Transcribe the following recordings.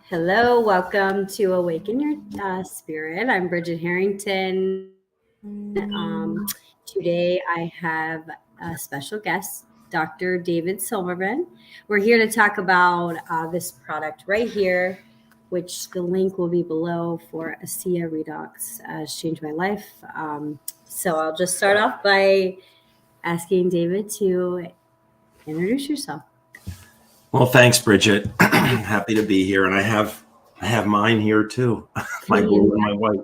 Hello, welcome to Awaken Your Spirit. I'm Bridget Harrington. Today I have a special guest, Dr. David Silverman. We're here to talk about this product right here, which the link will be below for ASEA redox. It's changed my life. So I'll just start off by asking David to introduce yourself. Well, thanks, Bridget. Happy to be here, and I have mine here too, my blue and my white.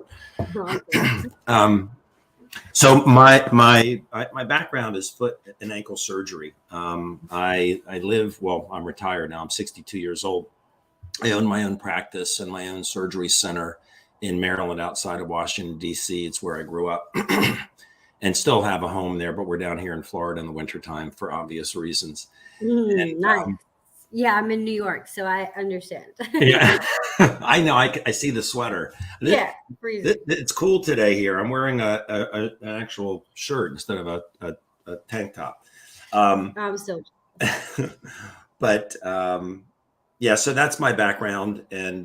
Um, so my background is foot and ankle surgery. I live well. I'm retired now. I'm 62 years old. I own my own practice and my own surgery center in Maryland, outside of Washington D.C. It's where I grew up, and still have a home there. But we're down here in Florida in the wintertime for obvious reasons. And Nice. Yeah, I'm in New York, so I understand. yeah, I know. I see the sweater. Yeah, freezing. It's cool today here. I'm wearing an actual shirt instead of a tank top. I'm so But yeah, so that's my background, and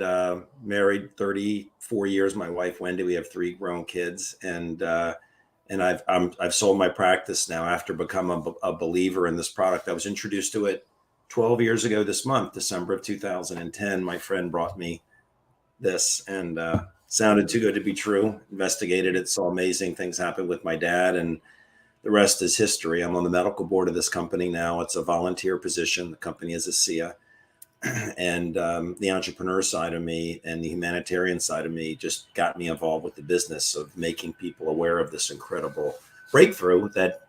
married 34 years. My wife Wendy. We have three grown kids, and I've sold my practice now after becoming a believer in this product. I was introduced to it 12 years ago this month, December of 2010. My friend brought me this, and sounded too good to be true. Investigated it, saw amazing things happen with my dad, and the rest is history. I'm on the medical board of this company now. It's a volunteer position. The company is ASEA. And the entrepreneur side of me and the humanitarian side of me just got me involved with the business of making people aware of this incredible breakthrough that,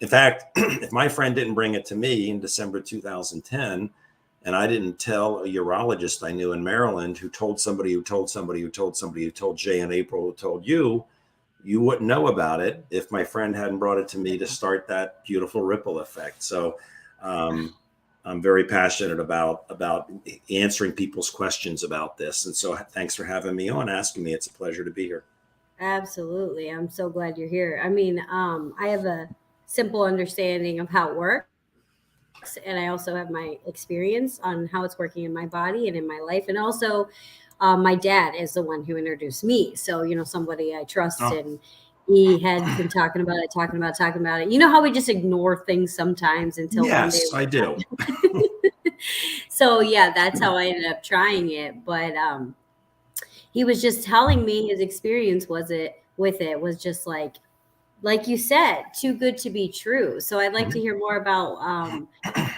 in fact, if my friend didn't bring it to me in December 2010, and I didn't tell a urologist I knew in Maryland who told somebody who told somebody who told somebody who told Jay and April who told you, you wouldn't know about it if my friend hadn't brought it to me to start that beautiful ripple effect. So I'm very passionate about answering people's questions about this. And so thanks for having me on, asking me. It's a pleasure to be here. absolutely. I'm so glad you're here. I mean, I have a simple understanding of how it works, and I also have my experience on how it's working in my body and in my life. And also, my dad is the one who introduced me. So, somebody I trust, and Oh, he had been talking about it. You know how we just ignore things sometimes until one day yes, I do. so yeah, that's how I ended up trying it. But he was just telling me his experience was it with it was just like you said, too good to be true. So I'd like to Mhm. hear more about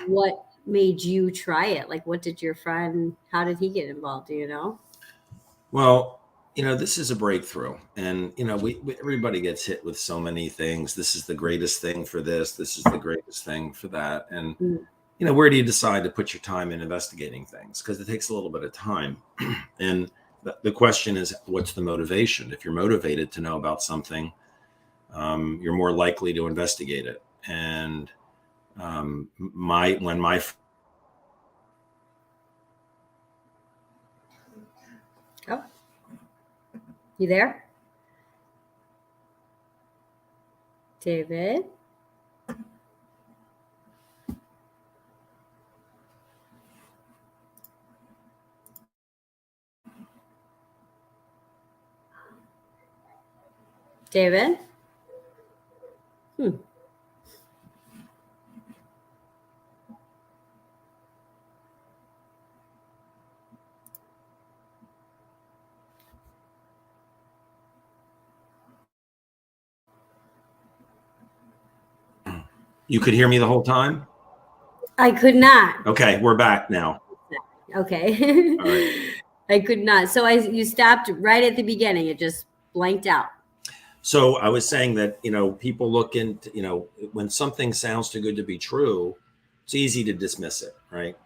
what made you try it. Like, what did your friend? How did he get involved? Do you know? Well, this is a breakthrough, and everybody gets hit with so many things. This is the greatest thing for this. This is the greatest thing for that. And Mm. where do you decide to put your time in investigating things? Because it takes a little bit of time. And the question is, what's the motivation? If you're motivated to know about something, you're more likely to investigate it. And my when my Oh, you there, David? David? Hmm. you could hear me the whole time. I could not. Okay, we're back now. Okay. All right. I could not. So you stopped right at the beginning. It just blanked out. So I was saying that, people look into, when something sounds too good to be true, it's easy to dismiss it, right?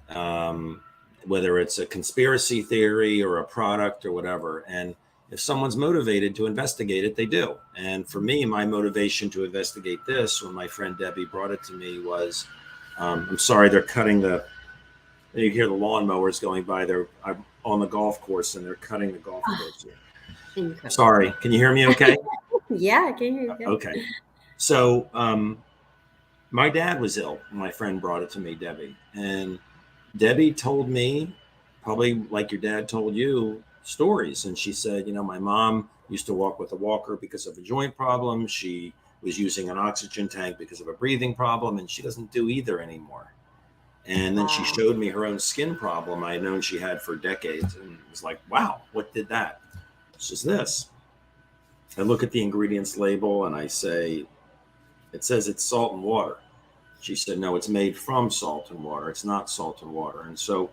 Um, Whether it's a conspiracy theory or a product or whatever. And if someone's motivated to investigate it, they do. And for me, my motivation to investigate this, when my friend Debbie brought it to me, was, I'm sorry, they're cutting you hear the lawnmowers going by. I'm on the golf course, and they're cutting the golf Oh, course here. incredible. Sorry, can you hear me okay? Yeah, I can hear you good. Okay. So my dad was ill. My friend brought it to me, Debbie. And Debbie told me probably like your dad told you stories. And she said, my mom used to walk with a walker because of a joint problem. She was using an oxygen tank because of a breathing problem, and she doesn't do either anymore. And then she Wow. showed me her own skin problem I had known she had for decades. And it was like, wow, what did that? It's just this. I look at the ingredients label and I say, it says it's salt and water. She said, no, it's made from salt and water. It's not salt and water. And so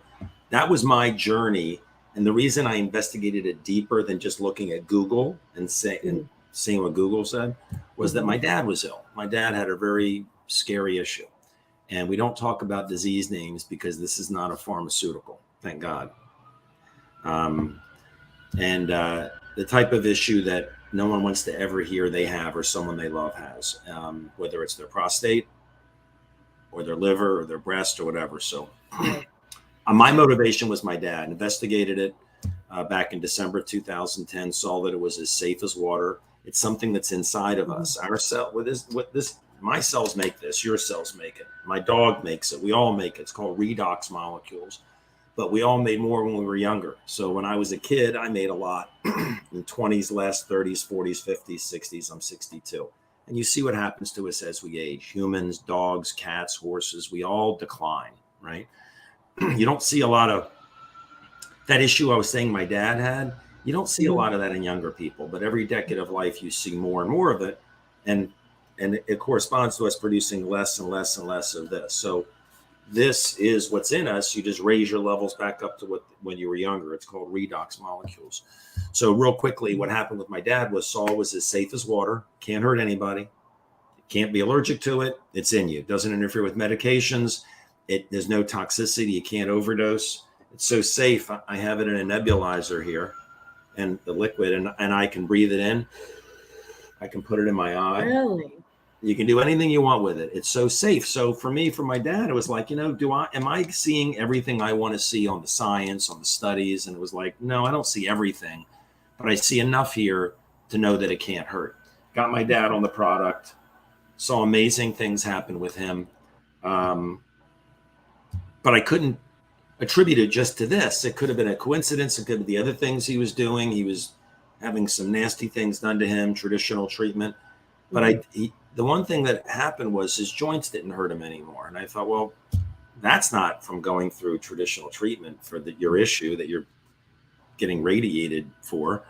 that was my journey. And the reason I investigated it deeper than just looking at Google and seeing what Google said was that my dad was ill. My dad had a very scary issue. And we don't talk about disease names because this is not a pharmaceutical, thank God. The type of issue that no one wants to ever hear they have or someone they love has, whether it's their prostate or their liver or their breast or whatever. So my motivation was my dad. Investigated it back in December 2010, saw that it was as safe as water. It's something that's inside of us. Our cell, my cells make this, your cells make it. My dog makes it. We all make it. It's called redox molecules. But we all made more when we were younger. So when I was a kid, I made a lot in 20s, last 30s, 40s, 50s, 60s. I'm 62. And you see what happens to us as we age. Humans, dogs, cats, horses, we all decline, right? You don't see a lot of that issue I was saying my dad had. You don't see a lot of that in younger people, but every decade of life, you see more and more of it. And it corresponds to us producing less and less and less of this. So this is what's in us. You just raise your levels back up to when you were younger. It's called redox molecules. So real quickly, what happened with my dad was salt was as safe as water. Can't hurt anybody. Can't be allergic to it. It's in you. Doesn't interfere with medications. There's no toxicity. You can't overdose. It's so safe. I have it in a nebulizer here, and the liquid, and I can breathe it in. I can put it in my eye. Really? You can do anything you want with it. It's so safe. So for me, for my dad, it was like, am I seeing everything I want to see on the science, on the studies? And it was like, no, I don't see everything, but I see enough here to know that it can't hurt. Got my dad on the product, saw amazing things happen with him. But I couldn't attribute it just to this. It could have been a coincidence. It could be the other things he was doing. He was having some nasty things done to him, traditional treatment. But the one thing that happened was his joints didn't hurt him anymore. And I thought, well, that's not from going through traditional treatment for your issue that you're getting radiated for.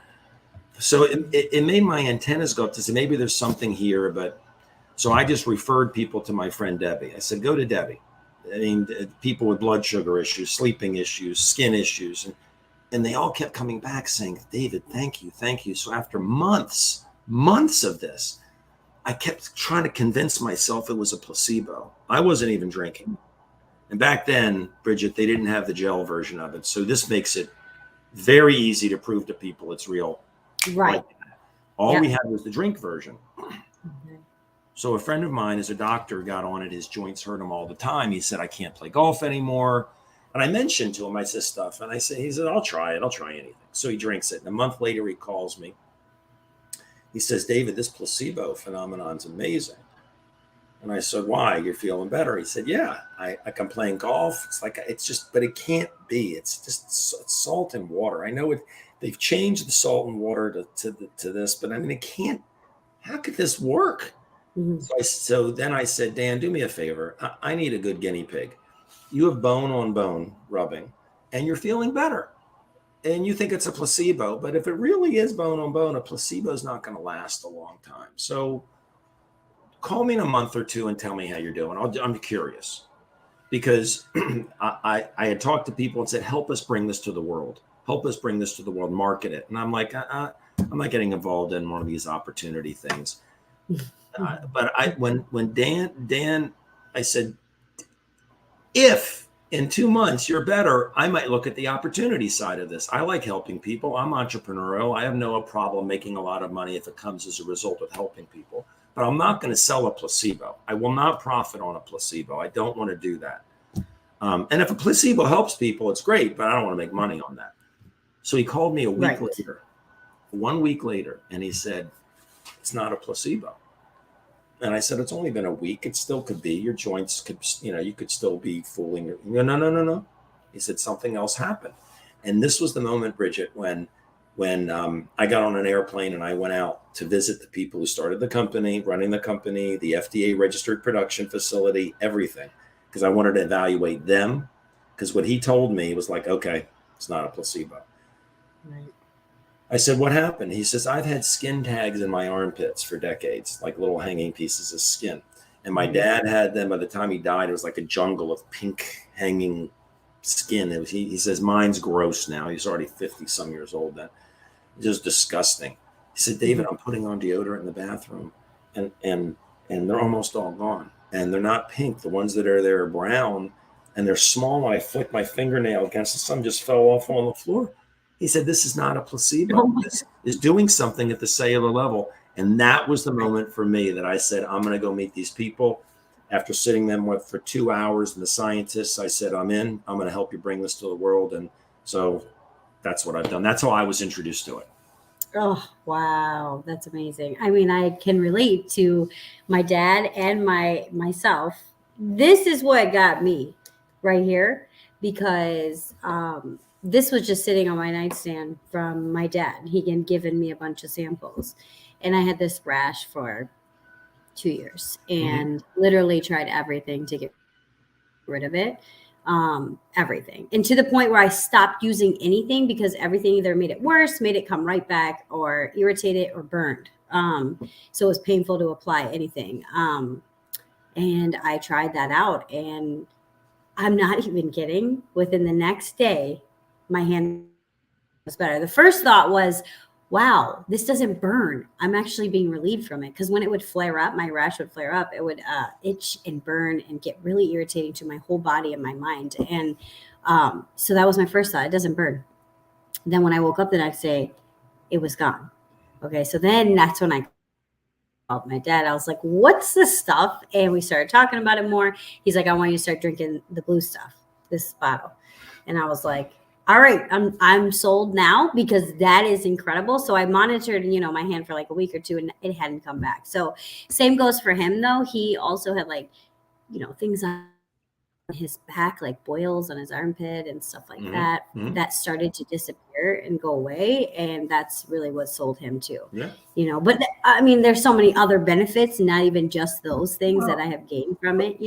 So it made my antennas go up to say, maybe there's something here. But so I just referred people to my friend Debbie. I said, go to Debbie. I mean, people with blood sugar issues, sleeping issues, skin issues. And they all kept coming back saying, David, thank you, thank you. So after months of this, I kept trying to convince myself it was a placebo. I wasn't even drinking. And back then, Bridget, they didn't have the gel version of it. So this makes it very easy to prove to people it's real. Right. All we had was the drink version. So a friend of mine is a doctor, got on it. His joints hurt him all the time. He said, I can't play golf anymore. And I mentioned to him, I said stuff. And he said, I'll try it. I'll try anything. So he drinks it. And a month later, he calls me. He says, David, this placebo phenomenon's amazing. And I said, why? You're feeling better? He said, yeah, I can play golf. But it can't be. It's salt and water. I know they've changed the salt and water to this, but I mean, it can't. How could this work? So then I said, Dan, do me a favor. I need a good guinea pig. You have bone on bone rubbing and you're feeling better. And you think it's a placebo, but if it really is bone on bone, a placebo is not going to last a long time. So call me in a month or two and tell me how you're doing. I'm curious because I had talked to people and said, help us bring this to the world. Help us bring this to the world, market it. And I'm like, I'm not getting involved in one of these opportunity things. But when Dan, I said, if in 2 months you're better, I might look at the opportunity side of this. I like helping people. I'm entrepreneurial. I have no problem making a lot of money if it comes as a result of helping people. But I'm not going to sell a placebo. I will not profit on a placebo. I don't want to do that. And if a placebo helps people, it's great, but I don't want to make money on that. So he called me a week later, 1 week later, and he said, it's not a placebo. And I said, it's only been a week. It still could be. Your joints could, you could still be fooling. No. He said, something else happened. And this was the moment, Bridget, when I got on an airplane and I went out to visit the people who started the company, running the company, the FDA registered production facility, everything, because I wanted to evaluate them. Because what he told me was like, okay, it's not a placebo. Right. I said, what happened? He says, I've had skin tags in my armpits for decades, like little hanging pieces of skin. And my dad had them. By the time he died, it was like a jungle of pink hanging skin. It was, he says, mine's gross now. He's already 50 some years old then. Just disgusting. He said, David, I'm putting on deodorant in the bathroom and they're almost all gone. And they're not pink. The ones that are there are brown and they're small. And I flicked my fingernail against it. Some just fell off on the floor. He said, this is not a placebo. This is doing something at the cellular level. And that was the moment for me that I said, I'm going to go meet these people. After sitting them with for 2 hours and the scientists, I said, I'm in. I'm going to help you bring this to the world. And so that's what I've done. That's how I was introduced to it. Oh, wow. That's amazing. I mean, I can relate to my dad and myself. This is what got me right here because this was just sitting on my nightstand from my dad. He had given me a bunch of samples and I had this rash for 2 years and literally tried everything to get rid of it. Everything. And to the point where I stopped using anything because everything either made it worse, made it come right back, or irritated or burned. So it was painful to apply anything. And I tried that out, and I'm not even kidding. Within the next day, my hand was better. The first thought was, wow, this doesn't burn. I'm actually being relieved from it. Because when it would flare up, my rash would flare up, it would itch and burn and get really irritating to my whole body and my mind. And so that was my first thought. It doesn't burn. Then when I woke up the next day, it was gone. Okay, so then that's when I called my dad. I was like, what's this stuff? And we started talking about it more. He's like, I want you to start drinking the blue stuff, this bottle. And I was like, all right, I'm sold now because that is incredible. So I monitored, my hand for like a week or two and it hadn't come back. So same goes for him though. He also had like, things on his back, like boils on his armpit and stuff like that, that started to disappear and go away. And that's really what sold him too. Yeah. But I mean, there's so many other benefits, not even just those things that I have gained from it,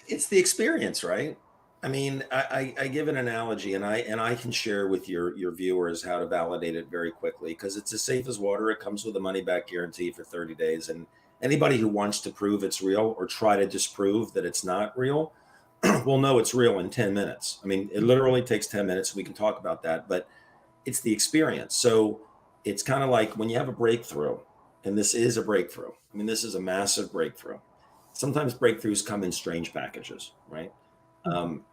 It's the experience, right? I mean, I give an analogy, and I can share with your viewers how to validate it very quickly because it's as safe as water. It comes with a money back guarantee for 30 days, and anybody who wants to prove it's real or try to disprove that it's not real, will know it's real in 10 minutes. I mean, it literally takes 10 minutes. We can talk about that, but it's the experience. So it's kind of like when you have a breakthrough, and this is a breakthrough. I mean, this is a massive breakthrough. Sometimes breakthroughs come in strange packages, right?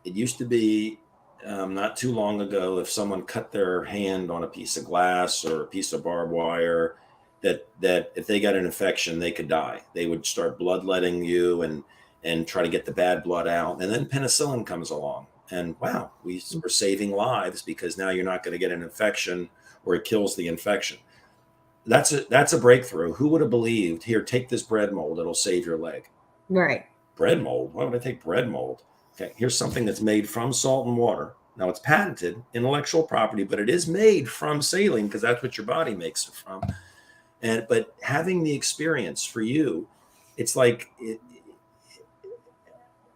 It used to be not too long ago, if someone cut their hand on a piece of glass or a piece of barbed wire, that if they got an infection, they could die. They would start bloodletting you and try to get the bad blood out. And then penicillin comes along, and wow, we're saving lives because now you're not going to get an infection or it kills the infection. That's a breakthrough. Who would have believed? Here, take this bread mold; it'll save your leg. Right. Bread mold? Why would I take bread mold? Okay, here's something that's made from salt and water. Now it's patented intellectual property, but it is made from saline because that's what your body makes it from. But having the experience for you, it's like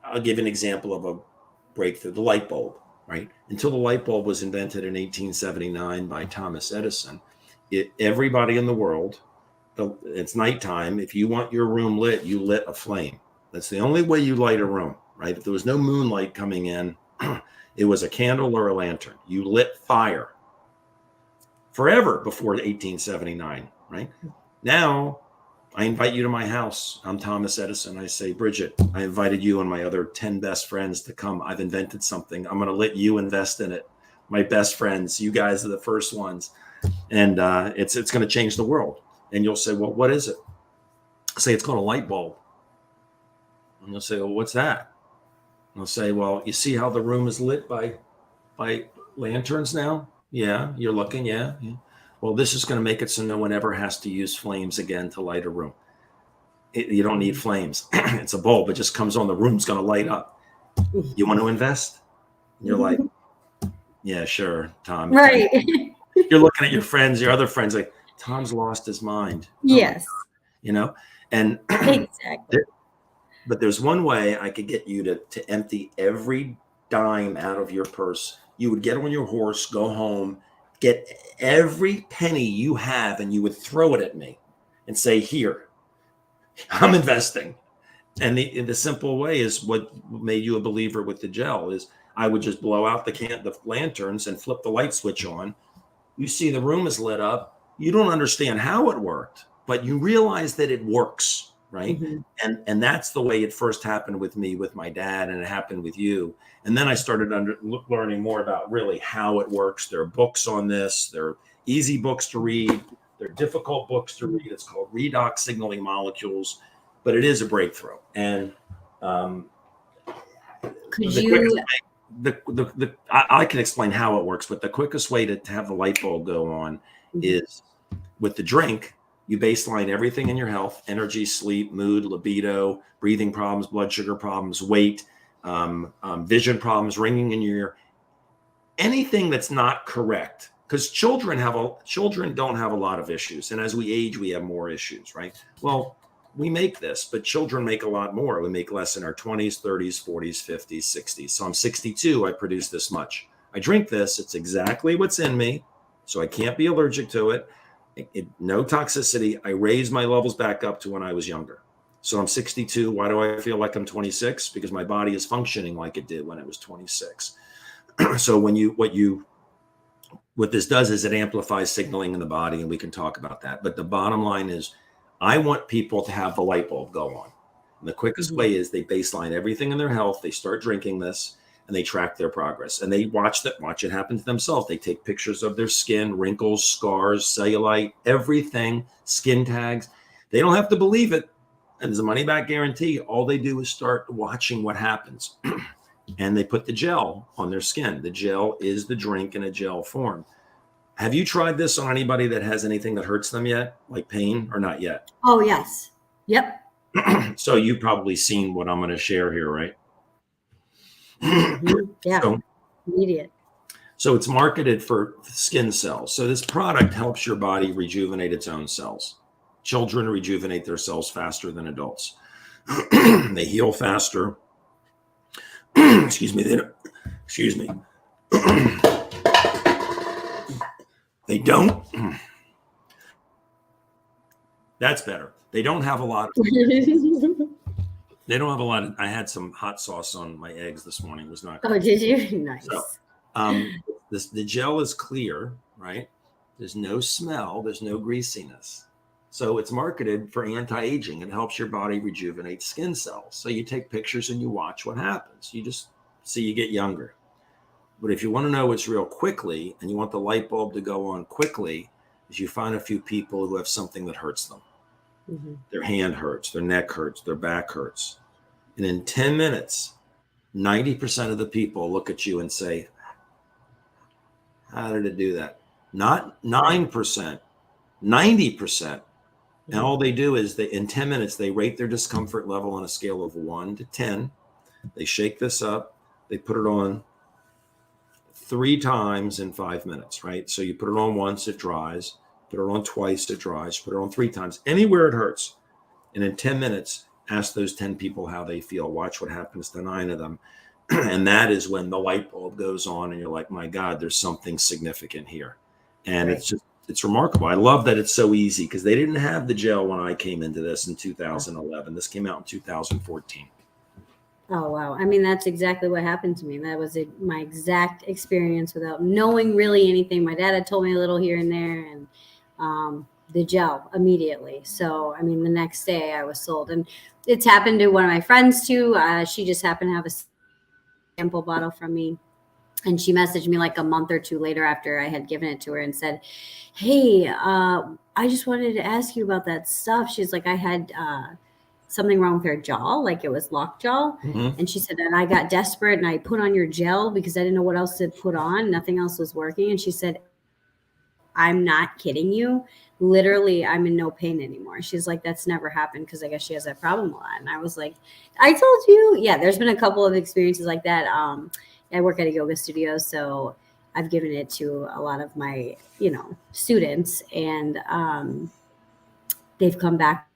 I'll give an example of a breakthrough: the light bulb. Right? Until the light bulb was invented in 1879 by Thomas Edison, everybody in the world, it's nighttime. If you want your room lit, you lit a flame. That's the only way you light a room. Right? If there was no moonlight coming in, it was a candle or a lantern. You lit fire forever before 1879, right? Now, I invite you to my house. I'm Thomas Edison. I say, Bridget, I invited you and my other 10 best friends to come. I've invented something. I'm going to let you invest in it. My best friends, you guys are the first ones. And it's going to change the world. And you'll say, well, what is it? I say, it's called a light bulb. And you'll say, well, what's that? I'll say, well, you see how the room is lit by lanterns now? Yeah, you're looking, yeah. Well, this is going to make it so no one ever has to use flames again to light a room. You don't need flames. It's a bulb. It just comes on. The room's going to light up. You want to invest? And you're like, Yeah, sure, Tom. Right. You're looking at your friends, your other friends, like, Tom's lost his mind. Oh my, Yes, you know, and exactly. but there's one way I could get you to empty every dime out of your purse. You would get on your horse, go home, get every penny you have, and you would throw it at me and say, "Here, I'm investing." And the simple way is what made you a believer with the gel is I would just blow out the lanterns and flip the light switch on. You see the room is lit up. You don't understand how it worked, but you realize that it works, right? Hmm. And that's the way it first happened with me, with my dad, and it happened with you. And then I started learning more about really how it works. There are books on this. There are easy books to read. There are difficult books to read. It's called Redox Signaling Molecules, but it is a breakthrough. And um, Could the quickest you? I can explain how it works, but the quickest way to have the light bulb go on Mhm. is with the drink. You baseline everything in your health: energy, sleep, mood, libido, breathing problems, blood sugar problems, weight, vision problems, ringing in your ear, anything that's not correct. Because children don't have a lot of issues, and as we age, we have more issues, right? Well, we make this, but children make a lot more. We make less in our 20s, 30s, 40s, 50s, 60s. So I'm 62. I produce this much. I drink this. It's exactly what's in me, so I can't be allergic to it. No toxicity. I raise my levels back up to when I was younger. So I'm 62. Why do I feel like I'm 26? Because my body is functioning like it did when it was 26. So what this does is it amplifies signaling in the body, and we can talk about that. But the bottom line is, I want people to have the light bulb go on. And the quickest Mhm. way is they baseline everything in their health. They start drinking this, and they track their progress, and they watch it happen to themselves. They take pictures of their skin, wrinkles, scars, cellulite, everything, skin tags. They don't have to believe it, and there's a money back guarantee. All they do is start watching what happens. And they put the gel on their skin. The gel is the drink in a gel form. Have you tried this on anybody that has anything that hurts them yet, like pain, or not yet? Oh, yes. Yep. So you've probably seen what I'm going to share here, right? Hmm. Yeah. so Immediate. so it's marketed for skin cells. So this product helps your body rejuvenate its own cells. Children rejuvenate their cells faster than adults. They heal faster. Excuse me. Excuse me. They don't. That's better. They don't have a lot. They don't have a lot of. I had some hot sauce on my eggs this morning. It was not Oh, great. did you? So, Nice. the gel is clear, right? There's no smell. There's no greasiness. So it's marketed for anti-aging. It helps your body rejuvenate skin cells. So you take pictures and you watch what happens. You just see you get younger. But if you want to know what's real quickly, and you want the light bulb to go on quickly, is you find a few people who have something that hurts them. Hmm. Their hand hurts, their neck hurts, their back hurts. And in 10 minutes, 90% of the people look at you and say, how did it do that? Not Right. 9%, 90%. And Mhm. all they do is in 10 minutes, they rate their discomfort level on a scale of 1 to 10. They shake this up, they put it on 3 times in 5 minutes, right? So you put it on once, it dries, put it on twice, it dries, put it on 3 times, anywhere it hurts. And in 10 minutes, ask those 10 people how they feel. Watch what happens to 9 of them. And that is when the light bulb goes on, and you're like, my God, there's something significant here. And Right. it's remarkable. I love that it's so easy, because they didn't have the gel when I came into this in Yeah. 2011. This came out in 2014. Oh, wow. I mean, that's exactly what happened to me. That was my exact experience without knowing really anything. My dad had told me a little here and there, and the gel immediately. So, I mean, the next day I was sold. And it's happened to one of my friends too. She just happened to have a sample bottle from me. And she messaged me like a month or two later after I had given it to her and said, "Hey, I just wanted to ask you about that stuff." She's like, "I had something wrong with her jaw, like it was locked jaw." Mm-hmm. And she said, "And I got desperate and I put on your gel because I didn't know what else to put on. Nothing else was working." And she said, "I'm not kidding you. Literally, I'm in no pain anymore." She's like, "That's never happened," because I guess she has that problem a lot. And I was like, "I told you." Yeah, there's been a couple of experiences like that. I work at a yoga studio, so I've given it to a lot of my, students, and they've come back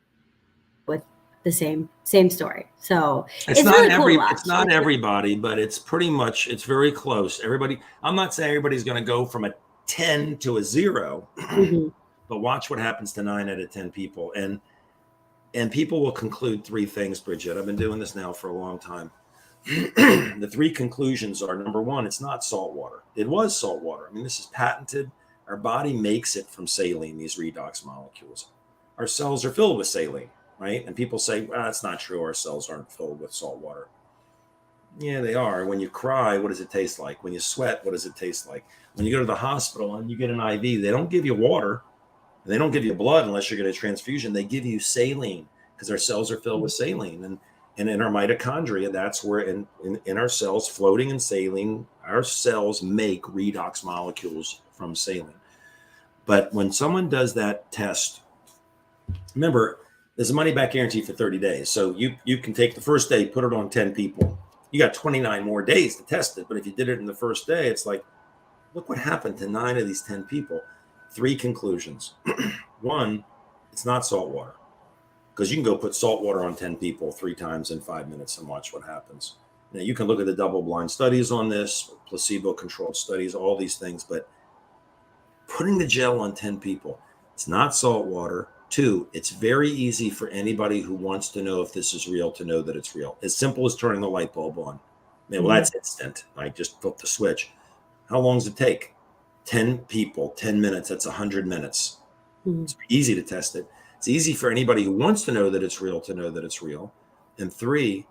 with the same story. So It's it's not really cool to it's watch. not everybody, but it's pretty much, it's very close. Everybody, I'm not saying everybody's going to go from a 10 to a 0, Mhm. but watch what happens to 9 out of 10 people. And people will conclude 3 things, Bridget. I've been doing this now for a long time. The 3 conclusions are: number 1, it's not salt water. It was salt water. I mean, this is patented. Our body makes it from saline, these redox molecules. Our cells are filled with saline, right? And people say, well, that's not true. Our cells aren't filled with salt water. Yeah, they are. When you cry, what does it taste like? When you sweat, what does it taste like? When you go to the hospital and you get an IV, they don't give you water. They don't give you blood unless you're getting a transfusion. They give you saline because our cells are filled with saline. And in our mitochondria, that's where in our cells floating in saline, our cells make redox molecules from saline. But when someone does that test, remember, there's a money back guarantee for 30 days. So you can take the first day, put it on 10 people. You got 29 more days to test it. But if you did it in the first day, it's like, look what happened to 9 of these 10 people. 3 conclusions. 1, it's not salt water, because you can go put salt water on 10 people 3 times in 5 minutes and watch what happens. Now, you can look at the double-blind studies on this, placebo-controlled studies, all these things, but putting the gel on 10 people, it's not salt water. 2, it's very easy for anybody who wants to know if this is real to know that it's real. As simple as turning the light bulb on. Well, that's instant. I just flip the switch. How long does it take? 10 people, 10 minutes, that's 100 minutes. It's easy to test it. It's easy for anybody who wants to know that it's real to know that it's real. And 3,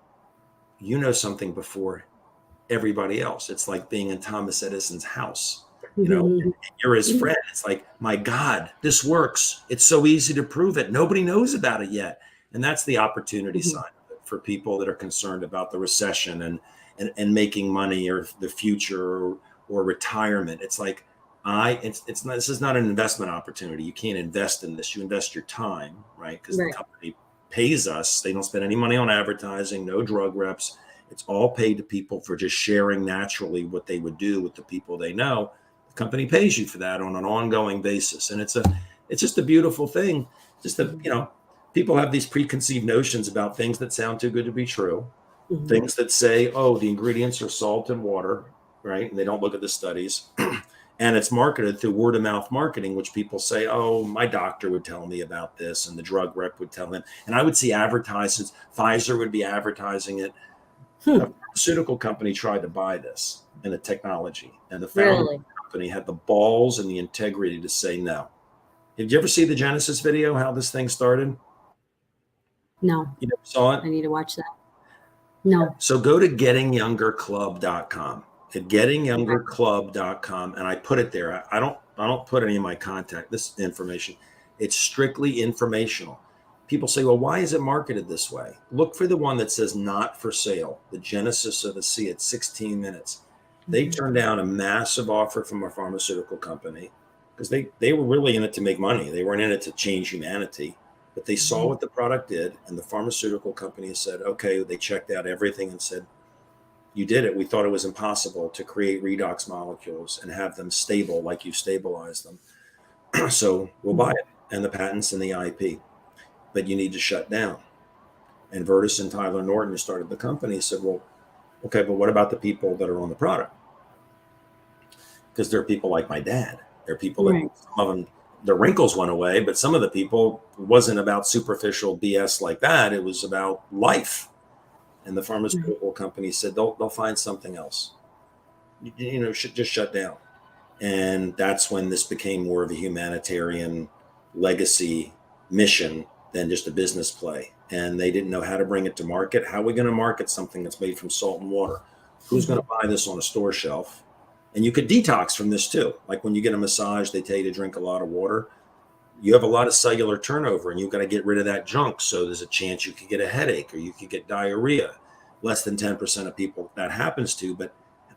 you know something before everybody else. It's like being in Thomas Edison's house. You're his friend. It's like, my God, this works. It's so easy to prove it. Nobody knows about it yet. And that's the opportunity side of it for people that are concerned about the recession and making money, or the future, or retirement. It's like, it's not, this is not an investment opportunity. You can't invest in this. You invest your time, right? Because the company pays us. They don't spend any money on advertising, no drug reps. It's all paid to people for just sharing naturally what they would do with the people they know. The company pays you for that on an ongoing basis. And it's just a beautiful thing. Just that, people have these preconceived notions about things that sound too good to be true. Things that say, oh, the ingredients are salt and water, right? And they don't look at the studies. And it's marketed through word of mouth marketing, which people say, oh, my doctor would tell me about this, and the drug rep would tell him. And I would see advertisements. Pfizer would be advertising it. A pharmaceutical company tried to buy this and the technology, and the founder of the company had the balls and the integrity to say no. Did you ever see the Genesis video, how this thing started? No. You never saw it? I need to watch that. No. So go to gettingyoungerclub.com. At gettingyoungerclub.com, and I put it there. I don't put any of my this information. It's strictly informational. People say, well, why is it marketed this way? Look for the one that says not for sale, the Genesis of ASEA at 16 minutes. They turned down a massive offer from a pharmaceutical company because they were really in it to make money. They weren't in it to change humanity, but they saw what the product did, and the pharmaceutical company said, okay, they checked out everything and said, you did it. We thought it was impossible to create redox molecules and have them stable like you stabilize them. So we'll buy it, and the patents and the IP. But you need to shut down. And Vertus and Tyler Norton, who started the company, said, well, okay, but what about the people that are on the product? Because there are people like my dad. There are people that, some of them, the wrinkles went away, but some of the people, it wasn't about superficial BS like that. It was about life. And the pharmaceutical company said, they'll find something else. Should just shut down. And that's when this became more of a humanitarian legacy mission than just a business play. And they didn't know how to bring it to market. How are we going to market something that's made from salt and water? Who's going to buy this on a store shelf? And you could detox from this too. Like when you get a massage, they tell you to drink a lot of water. You have a lot of cellular turnover, and you've got to get rid of that junk. So there's a chance you could get a headache, or you could get diarrhea. Less than 10% of people that happens to, but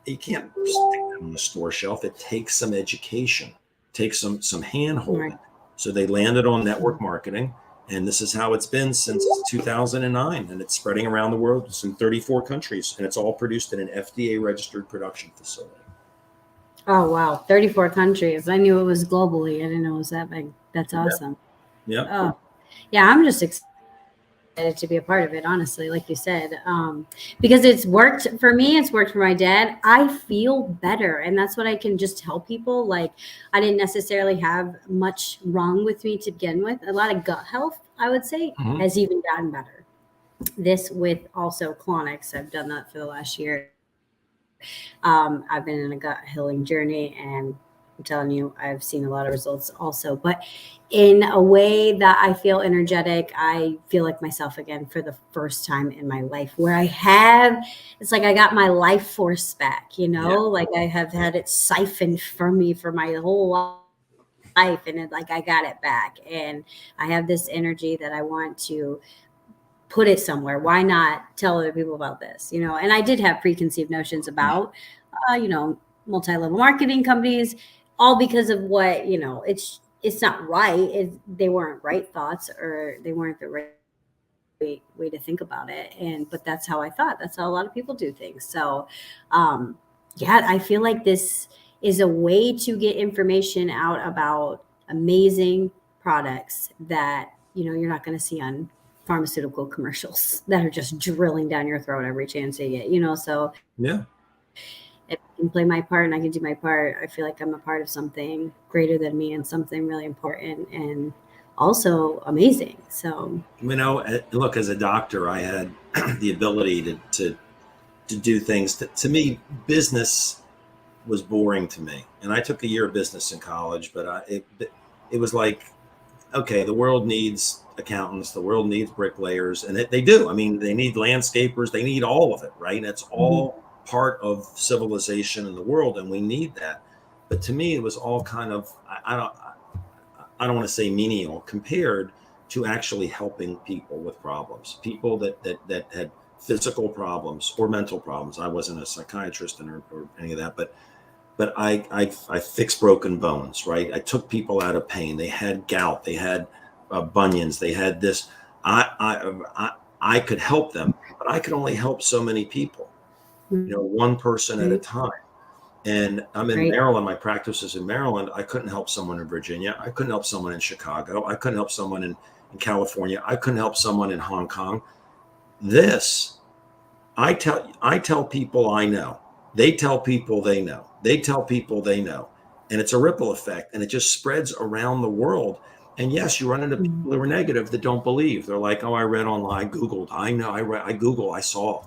you can't stick that on the store shelf. It takes some education, takes some hand holding. So they landed on network marketing, and this is how it's been since 2009, and it's spreading around the world. It's in 34 countries, and it's all produced in an FDA registered production facility. Oh, wow. 34 countries. I knew it was globally. I didn't know it was that big. That's Yeah. awesome. Yeah. Oh, yeah. I'm just excited to be a part of it, honestly, like you said, because it's worked for me. It's worked for my dad. I feel better. And that's what I can just tell people. Like, I didn't necessarily have much wrong with me to begin with. A lot of gut health, I would say, Mhm. has even gotten better. This with also Clonics. I've done that for the last year. I've been in a gut healing journey, and I'm telling you, I've seen a lot of results also. But in a way that I feel energetic, I feel like myself again for the first time in my life, where I have, it's like I got my life force back, Yeah. like I have had it siphoned from me for my whole life. And like I got it back. And I have this energy that I want to put it somewhere. Why not tell other people about this? And I did have preconceived notions about, uh, you know, multi-level marketing companies, all because of what, it's not right. They weren't right thoughts, or they weren't the right way to think about it. But that's how I thought. That's how a lot of people do things. So, um, yeah, I feel like this is a way to get information out about amazing products that, you're not going to see on pharmaceutical commercials that are just drilling down your throat every chance they get. So Yeah. if I can play my part and I can do my part, I feel like I'm a part of something greater than me and something really important and also amazing. So, Look, as a doctor, I had the ability to do things. To me, business was boring to me, and I took a year of business in college. But it was like, okay, the world needs accountants, the world needs bricklayers, and they do. I mean, they need landscapers, they need all of it, right? And it's mhm, all part of civilization in the world, and we need that. But to me, it was all kind of I don't want to say menial compared to actually helping people with problems, people that had physical problems or mental problems. I wasn't a psychiatrist or any of that, but I fixed broken bones, right? I took people out of pain. They had gout, they had bunions, they had this. I could help them, but I could only help so many people, one person at a right, time. And I'm in right. Maryland. My practice is in Maryland. I couldn't help someone in Virginia. I couldn't help someone in Chicago. I couldn't help someone in California. I couldn't help someone in Hong Kong. This I tell people I know. They tell people they know. They tell people they know. And it's a ripple effect and it just spreads around the world. And yes, you run into Mhm, people who are negative that don't believe. They're like, "Oh, I read online, I Googled. I know, I read, I Google, I saw."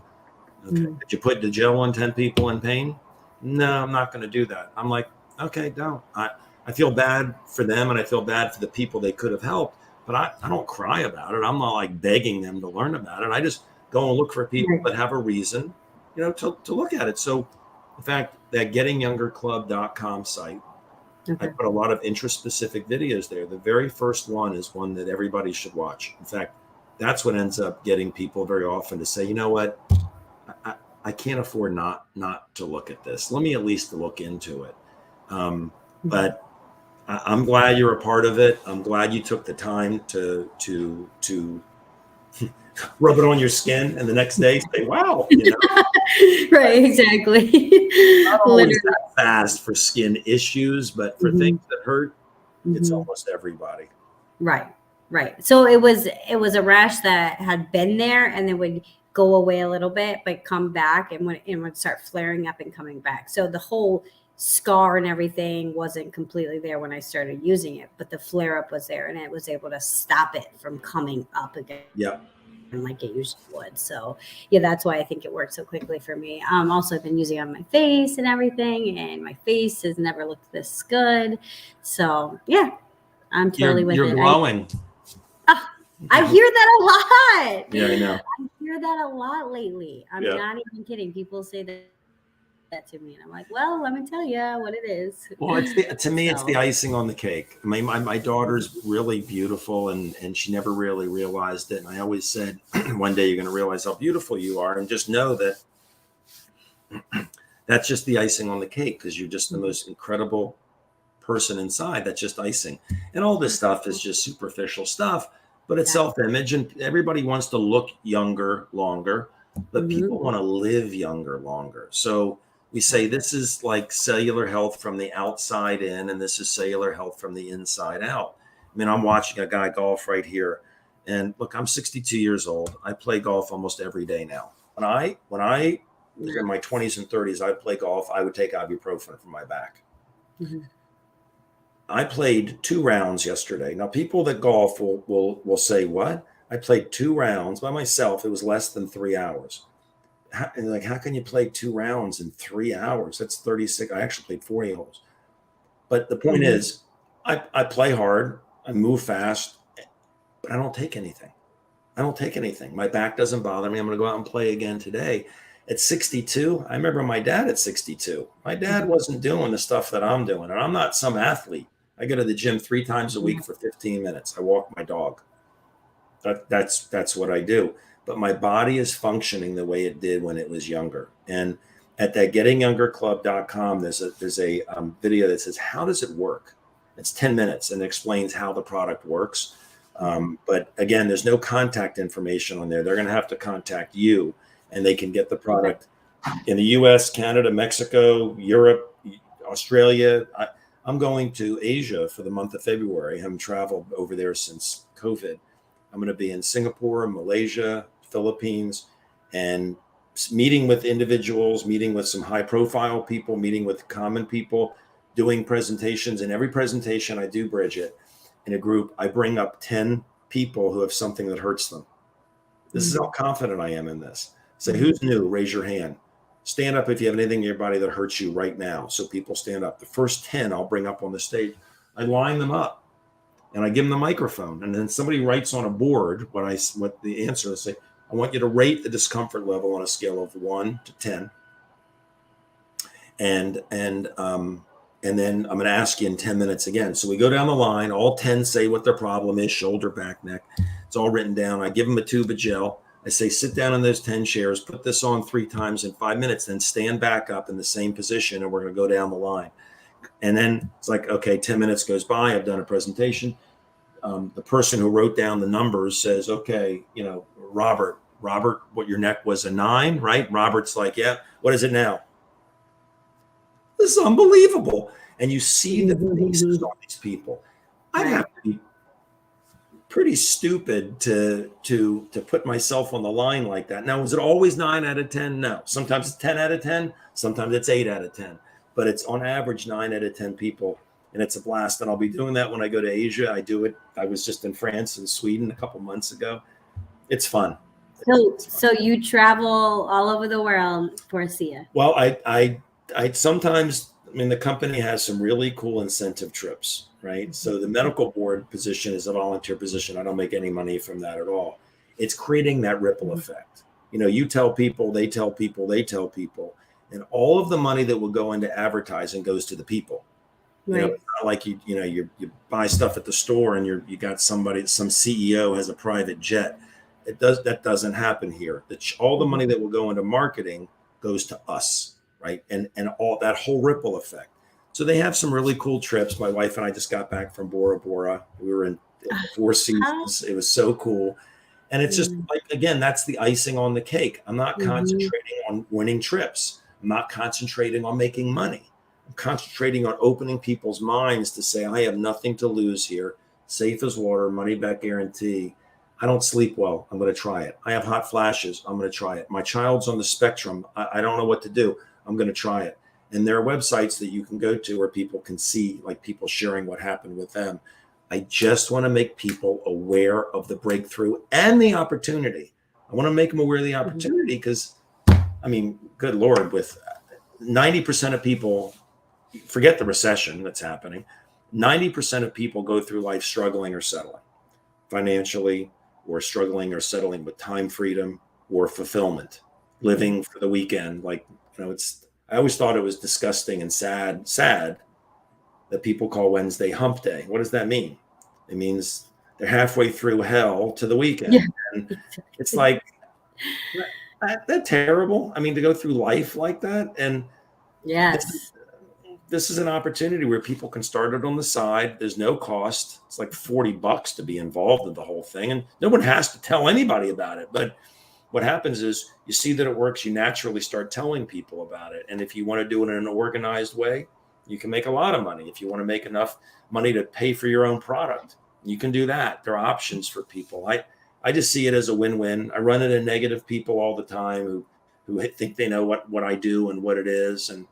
Okay. mhm, Did you gel on 10 people in pain? No, I'm not going to do that. I'm like, okay, don't. I feel bad for them and I feel bad for the people they could have helped, but I don't cry about it. I'm not like begging them to learn about it. I just go and look for people right. that have a reason, to look at it. So, in fact, that gettingyoungerclub.com site, I Okay. put a lot of interest specific videos there. The very first one is one that everybody should watch. In fact, that's what ends up getting people very often to say, you know what? I, I can't afford not to look at this. Let me at least look into it. Um, Mhm. but I'm glad you're a part of it. I'm glad you took the time to rub it on your skin, and the next day say, "Wow, Right, exactly. not always Literally. that fast for skin issues, but for things Mhm, that hurt, it's mhm. almost everybody." Right, right. So it was a rash that had been there and then would go away a little bit, but come back and would start flaring up and coming back. So the whole scar and everything wasn't completely there when I started using it, but the flare up was there and it was able to stop it from coming up again Yep. like it usually would. So yeah, that's why I think it worked so quickly for me. Also I've been using it on my face and everything, and my face has never looked this good. So yeah, I'm totally with You're it. glowing. Ah, I hear that a lot. Yeah, I know. I hear that a lot lately. I'm Yeah. not even kidding. People say that to me, and I'm like, well, let me tell you what it is. Well, to me, it's the So, icing on the cake. I mean, my daughter's really beautiful, and she never really realized it. And I always said, one day you're going to realize how beautiful you are, and just know that that's just the icing on the cake because you're just the mhm, most incredible person inside. That's just icing, and all this stuff is just superficial stuff. But it's exactly. self-image, and everybody wants to look younger longer, but Hmm. people want to live younger longer. So We say this is like cellular health from the outside in, and this is cellular health from the inside out. I mean, I'm watching a guy golf right here, and look, I'm 62 years old. I play golf almost every day now. When I was in my 20s and 30s, I'd play golf. I would take ibuprofen for my back. Mhm. I played 2 rounds yesterday. Now, people that golf will say, "What? I played 2 rounds by myself. It was less than 3 hours." How can you play 2 rounds in 3 hours? That's 36. I actually played 40 holes. But the point is, I play hard, I move fast, but I don't take anything. I don't take anything. My back doesn't bother me. I'm going to go out and play again today. At 62, I remember my dad at 62. My dad wasn't doing the stuff that I'm doing, and I'm not some athlete. I go to the gym 3 times a week for 15 minutes. I walk my dog. That's what I do. But my body is functioning the way it did when it was younger. And at that gettingyoungerclub.com, there's a video that says, how does it work? It's 10 minutes and explains how the product works. But again, there's no contact information on there. They're going to have to contact you, and they can get the product in the US, Canada, Mexico, Europe, Australia. I'm going to Asia for the month of February. I haven't traveled over there since COVID. I'm going to be in Singapore, Malaysia, Philippines, and meeting with individuals, meeting with some high profile people, meeting with common people, doing presentations. And every presentation I do, Bridget, in a group, I bring up 10 people who have something that hurts them. This is how confident I am in this. Say, who's new? Raise your hand. Stand up if you have anything in your body that hurts you right now. So people stand up. The first 10 I'll bring up on the stage. I line them up and I give them the microphone. And then somebody writes on a board what the answer is. Say, I want you to rate the discomfort level on a scale of 1 to 10. And then I'm going to ask you in 10 minutes again. So we go down the line. All 10 say what their problem is: shoulder, back, neck. It's all written down. I give them a tube of gel. I say, sit down in those 10 chairs, put this on 3 times in 5 minutes, then stand back up in the same position, and we're going to go down the line. And then it's like, okay, 10 minutes goes by. I've done a presentation. The person who wrote down the numbers says, okay, Robert, what your neck was a 9, right? Robert's like, yeah. What is it now? This is unbelievable. And you see the faces on these people. I'd have to be pretty stupid to put myself on the line like that. Now, is it always 9 out of 10? No. Sometimes it's 10 out of 10. Sometimes it's 8 out of 10. But it's on average 9 out of 10 people. And it's a blast. And I'll be doing that when I go to Asia. I do it. I was just in France and Sweden a couple months ago. It's fun. So you travel all over the world for ASEA? Well, I sometimes, the company has some really cool incentive trips, right? So the medical board position is a volunteer position. I don't make any money from that at all. It's creating that ripple effect. You tell people, they tell people, they tell people, and all of the money that will go into advertising goes to the people. Right. It's not like you buy stuff at the store and you got some CEO has a private jet. That doesn't happen here. All the money that will go into marketing goes to us. Right. And all that whole ripple effect. So they have some really cool trips. My wife and I just got back from Bora Bora. We were in 4 seasons. It was so cool. And it's just like, again, that's the icing on the cake. I'm not concentrating on winning trips. I'm not concentrating on making money. I'm concentrating on opening people's minds to say, I have nothing to lose here. Safe as water, money back guarantee. I don't sleep well. I'm going to try it. I have hot flashes. I'm going to try it. My child's on the spectrum. I don't know what to do. I'm going to try it. And there are websites that you can go to where people can see, like, people sharing what happened with them. I just want to make people aware of the breakthrough and the opportunity. I want to make them aware of the opportunity because, good Lord, with 90% of people, forget the recession that's happening, 90% of people go through life struggling or settling financially, or struggling or settling with time freedom or fulfillment, living for the weekend. I always thought it was disgusting and sad that people call Wednesday hump day. What does that mean? It means they're halfway through hell to the weekend. Yeah. And it's like, that's terrible. To go through life like that. And yes, this is an opportunity where people can start it on the side. There's no cost. It's like $40 to be involved in the whole thing. And no one has to tell anybody about it, but what happens is you see that it works, you naturally start telling people about it. And if you want to do it in an organized way, you can make a lot of money. If you want to make enough money to pay for your own product, you can do that. There are options for people. I just see it as a win-win. I run into negative people all the time who think they know what I do and what it is, and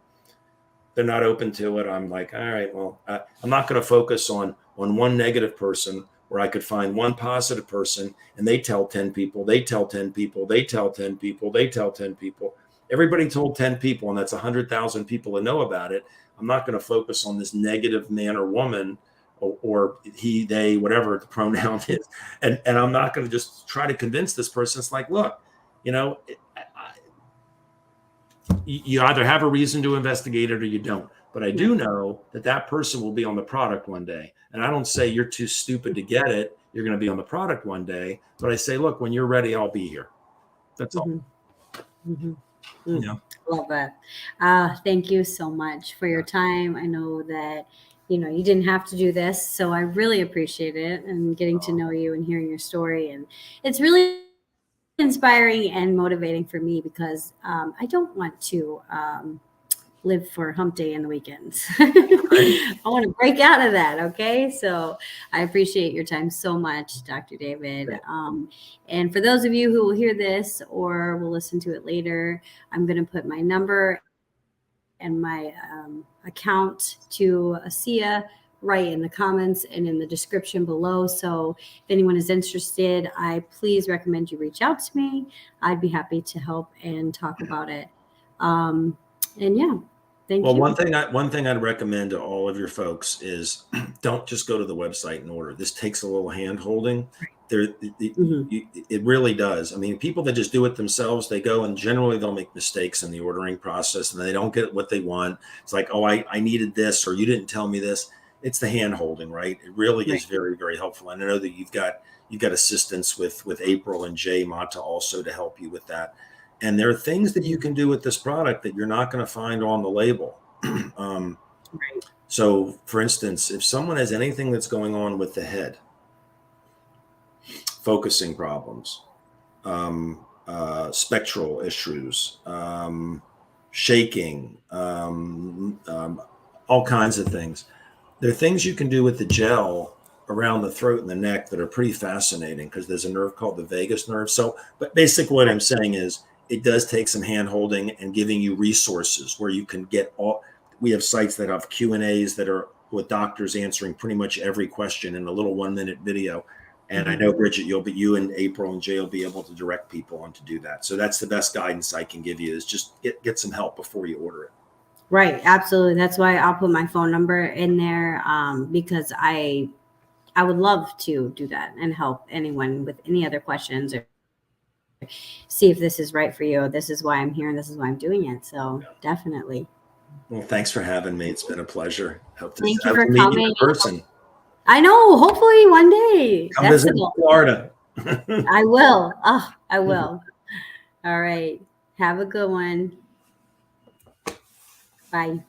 they're not open to it. I'm like, all right, well, I'm not going to focus on one negative person where I could find one positive person and they tell 10 people, they tell 10 people, they tell 10 people, they tell 10 people. Everybody told 10 people, and that's 100,000 people that know about it. I'm not going to focus on this negative man or woman or he, they, whatever the pronoun is. And I'm not going to just try to convince this person. It's like, look, you know, you either have a reason to investigate it or you don't. But I do know that that person will be on the product one day. And I don't say you're too stupid to get it. You're going to be on the product one day. But I say, look, when you're ready, I'll be here. That's all. Yeah. Love that. Thank you so much for your time. I know that, you know, you didn't have to do this, so I really appreciate it, and getting to know you and hearing your story. And it's really inspiring and motivating for me, because I don't want to live for hump day in the weekends. I want to break out of that. Okay. So I appreciate your time so much, Dr. David. And for those of you who will hear this or will listen to it later, I'm going to put my number and my account to ASEA right in the comments and in the description below. So if anyone is interested, I please recommend you reach out to me. I'd be happy to help and talk about it. And yeah, thank you. One thing I'd recommend to all of your folks is don't just go to the website and order. This takes a little hand holding. It really does. I mean, people that just do it themselves, they go and generally they'll make mistakes in the ordering process and they don't get what they want. It's like, oh, I needed this, or you didn't tell me this. It's the hand holding, right? It really is very, very helpful. And I know that you've got assistance with April and Jay Mata also to help you with that. And there are things that you can do with this product that you're not going to find on the label. So, for instance, if someone has anything that's going on with the head, focusing problems, spectral issues, shaking, all kinds of things. There are things you can do with the gel around the throat and the neck that are pretty fascinating, because there's a nerve called the vagus nerve. So, but basically what I'm saying is it does take some hand holding and giving you resources where you can get we have sites that have Q&As that are with doctors answering pretty much every question in a little 1-minute video. And I know, Bridget, you and April and Jay will be able to direct people on to do that. So that's the best guidance I can give you, is just get some help before you order it. Right. Absolutely. That's why I'll put my phone number in there, because I would love to do that and help anyone with any other questions, or see if this is right for you. This is why I'm here and this is why I'm doing it. So definitely. Well, thanks for having me. It's been a pleasure. Thank you for coming in person. I know. Hopefully one day. Come visit Florida. I will. Oh, I will. All right. Have a good one. Bye.